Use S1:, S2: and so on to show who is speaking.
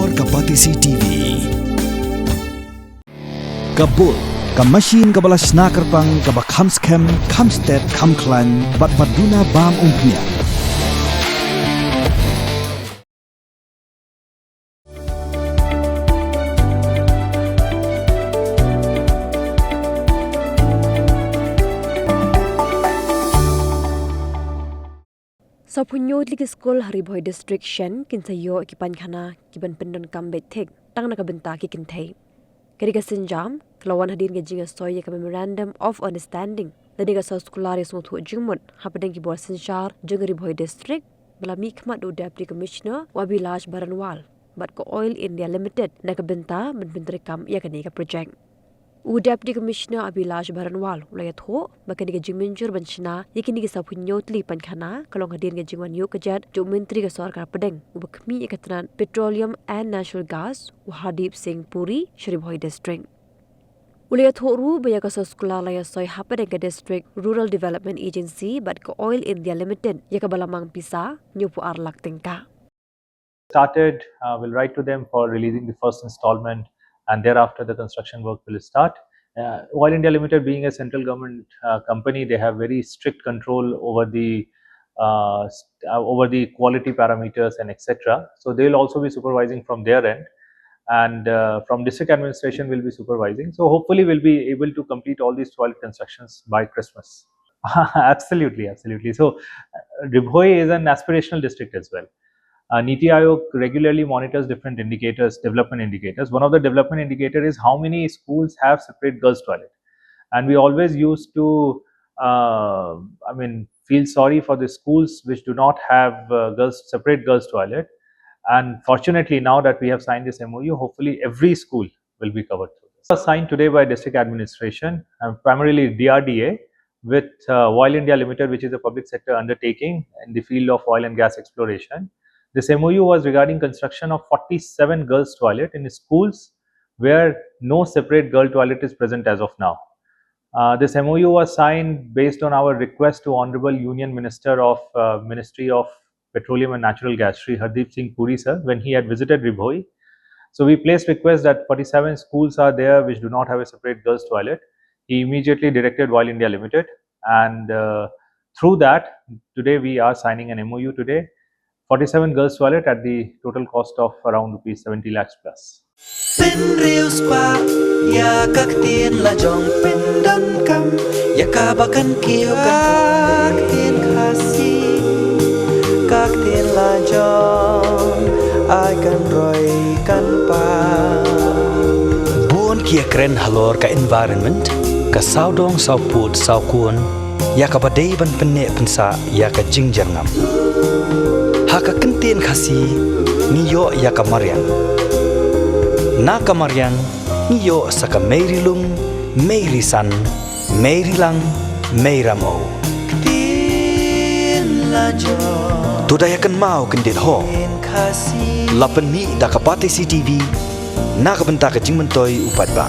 S1: halor kapatisi TV. Kabul, kamasin kabalas nakarpang kabakhamskem, khamstet, khamklan, batbaduna bam umpnya.
S2: Sapunyo ligi Skul Ribhoi District Shen Kynthei ki Païnkhana ki ban Pyndonkam betek tang nakabenta ki Kynthei. Keriga sinjam kelawan hadir ke jinga soy ka memorandum of understanding ladiga sa skulare sungtu jingmut hapadeng ki buat sinchar jinga Ribhoi District melami khmat do deputy commissioner wabilash baranwal bat ko oil India limited nakabenta ban Pyndonkam ya kani ka project. Deputy Commissioner Abilash Baranwal ulayat ho baka diga jiminjur banchina yakini ki sapunyotli Païnkhana kalong hadir ke jingwan yo kejat jo menteri ke sarkar pedeng ubakmi ikatran petroleum and natural gas Hadip Singh Puri Ribhoi District. Ulayat ho ru baya ka skula laya soy hapadeng ke district rural development agency bat ko oil India limited yaka balamang pisa nyupu arlak tengka.
S3: We'll write to them for releasing the first installment, and thereafter the construction work will start. Oil India Limited being a central government company, they have very strict control over the quality parameters and etc. So they will also be supervising from their end, and from district administration will be supervising. So hopefully we'll be able to complete all these 12 constructions by Christmas. Absolutely. So Ribhoi is an aspirational district as well. Niti Aayog regularly monitors different indicators, development indicators. One of the development indicators is how many schools have separate girls' toilet. And we always used to, feel sorry for the schools which do not have separate girls' toilet. And fortunately, now that we have signed this MOU, hopefully every school will be covered through this. It was signed today by district administration, primarily DRDA, with Oil India Limited, which is a public sector undertaking in the field of oil and gas exploration. This MOU was regarding construction of 47 girls' toilet in schools where no separate girl toilet is present as of now. This MOU was signed based on our request to Honorable Union Minister of Ministry of Petroleum and Natural Gas, Shri Hadip Singh Puri sir, when he had visited Ribhoi. So we placed request that 47 schools are there which do not have a separate girls' toilet. He immediately directed Oil India Limited, and through that, today we are signing an MOU today. 47 girls' toilet at the total cost of around rupees 70 lakhs plus.
S1: Buon kia keren halor ka environment, ka saudong sauput saukuan, ya ka badai ban penek pensa ya ka jingjangam. Haka kentien khasi niyo ya kamarian. Na kamarian niyo saka meirilung, meirisan, meirilang, meiramo. Tudayakan mau kendit ho. Lapen mi da kapati CTV na kabenta ka jingmentoi upat ba.